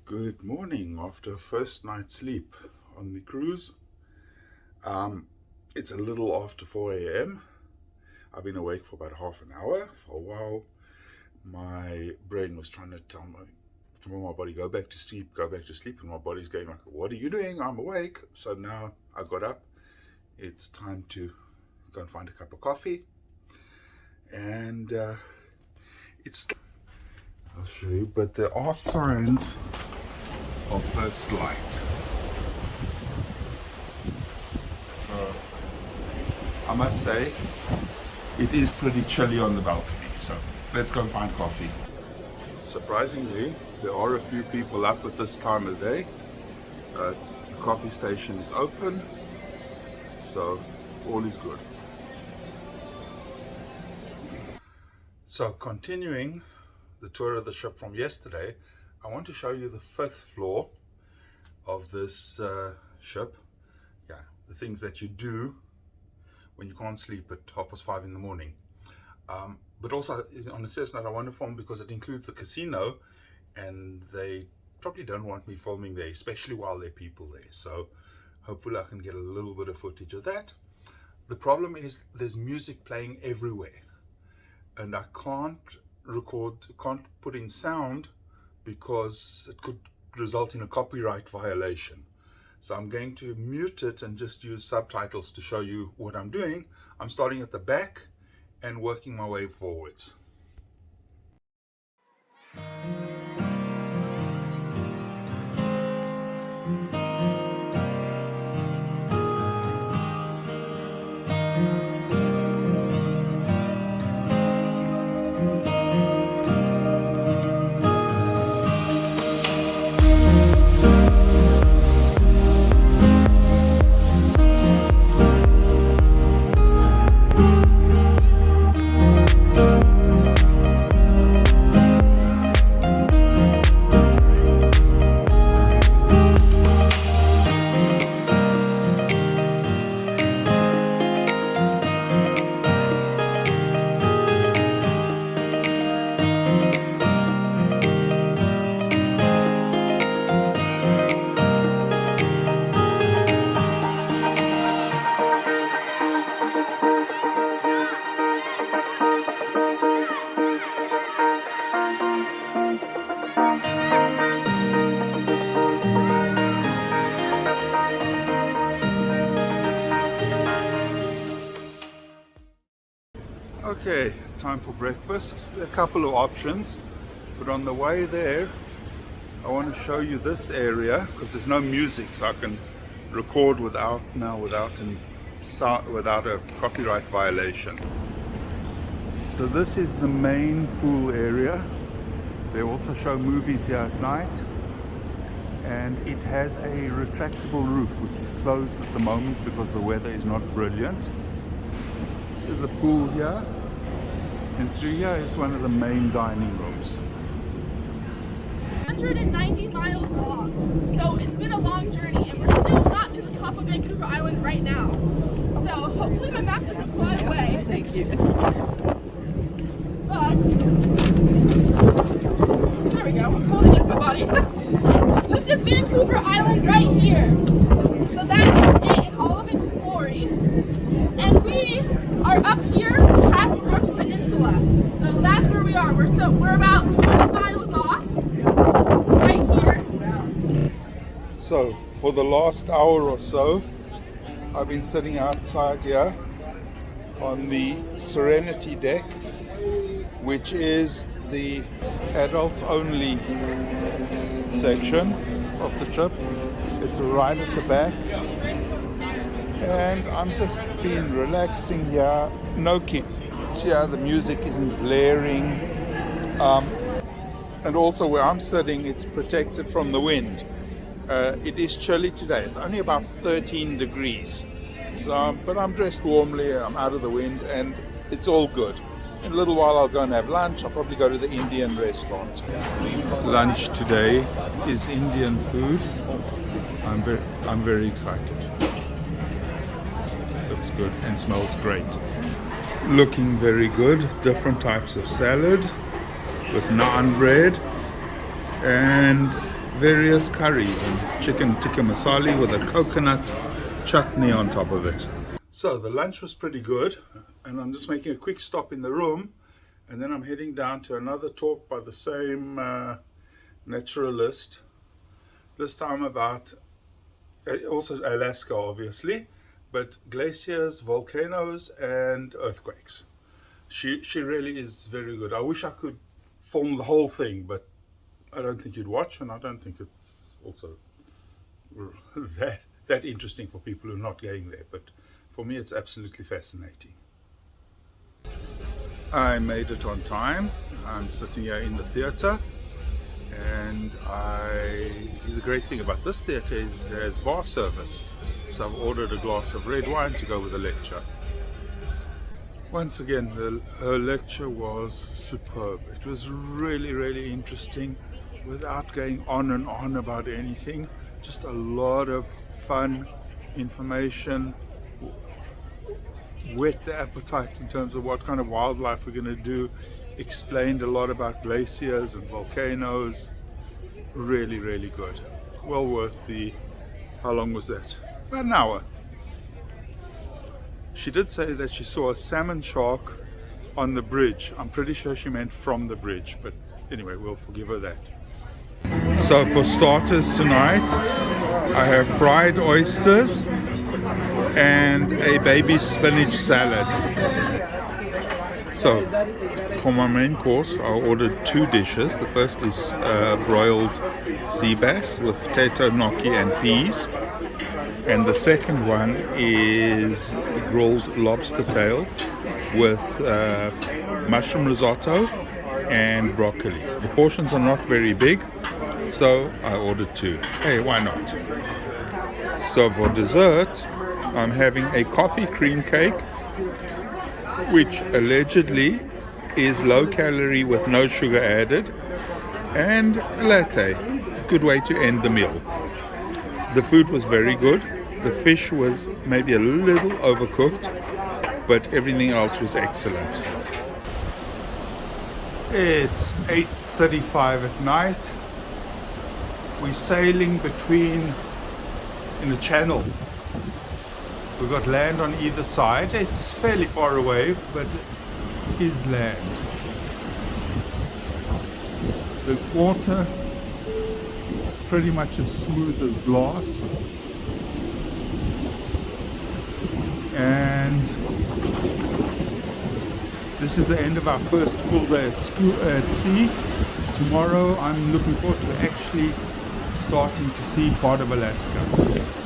Good morning after a first night's sleep on the cruise. It's a little after 4 a.m. I've been awake for about half an hour. For a while, my brain was trying to tell my body, go back to sleep, and my body's going like, what are you doing? I'm awake. So now I got up. It's time to go and find a cup of coffee. And I'll show you, but there are signs of first light. So I must say it is pretty chilly on the balcony, so let's go and find coffee. Surprisingly, there are a few people up at this time of day. The coffee station is open, so all is good. So continuing the tour of the ship from yesterday, I want to show you the 5th floor of this ship. Yeah, the things that you do when you can't sleep at 5:30 in the morning. But also, on a serious note, I want to film because it includes the casino, and they probably don't want me filming there, especially while there are people there. So hopefully I can get a little bit of footage of that. The problem is there's music playing everywhere, and I can't put in sound because it could result in a copyright violation. So I'm going to mute it and just use subtitles to show you what I'm doing. I'm starting at the back and working my way forwards. Okay, time for breakfast. There are a couple of options, but on the way there I want to show you this area because there's no music, so I can record without a copyright violation. So this is the main pool area. They also show movies here at night, and it has a retractable roof which is closed at the moment because the weather is not brilliant. There's a pool here, and through here is one of the main dining rooms. 190 miles long, so it's been a long journey, and we're still not to the top of Vancouver Island right now. So hopefully my map doesn't fly away. Thank you. But there we go. I'm holding it to my body. This is Vancouver Island right here. So that's it in all of its glory. And we are up here past Brooks Peninsula. So that's where we are. We're about 20 miles off right here. So for the last hour or so, I've been sitting outside here on the Serenity deck, which is the adults only section of the trip. It's right at the back, and I'm just been relaxing here. No kids here, the music isn't blaring, and also where I'm sitting, it's protected from the wind. It is chilly today. It's only about 13 degrees, so but I'm dressed warmly, I'm out of the wind, and it's all good. In a little while I'll go and have lunch. I'll probably go to the Indian restaurant. Lunch today is Indian food. I'm very excited. Looks good and smells great. Looking very good. Different types of salad with naan bread and various curries and chicken tikka masala with a coconut chutney on top of it. So the lunch was pretty good, and I'm just making a quick stop in the room, and then I'm heading down to another talk by the same naturalist, this time about also Alaska obviously, but glaciers, volcanoes and earthquakes. She really is very good. I wish I could film the whole thing, but I don't think you'd watch, and I don't think it's also that interesting for people who are not going there, but for me it's absolutely fascinating. I made it on time. I'm sitting here in the theatre, and the great thing about this theatre is it has bar service, so I've ordered a glass of red wine to go with the lecture. Once again, her lecture was superb. It was really interesting, without going on and on about anything. Just a lot of fun information, whet the appetite in terms of what kind of wildlife we're going to do, explained a lot about glaciers and volcanoes. Really good. Well worth the, how long was that? About an hour. She did say that she saw a salmon shark on the bridge. I'm pretty sure she meant from the bridge, but anyway, we'll forgive her that. So for starters tonight, I have fried oysters and a baby spinach salad. So for my main course, I ordered 2 dishes. The first is broiled sea bass with potato gnocchi and peas. And the second one is grilled lobster tail with mushroom risotto and broccoli. The portions are not very big, so I ordered 2. Hey, why not? So for dessert, I'm having a coffee cream cake, which allegedly is low calorie with no sugar added, and a latte. Good way to end the meal. The food was very good. The fish was maybe a little overcooked, but everything else was excellent. It's 8:35 at night. We're sailing in the channel. We've got land on either side. It's fairly far away, but it is land. The water is pretty much as smooth as glass. And this is the end of our first full day at sea. Tomorrow I'm looking forward to actually starting to see part of Alaska.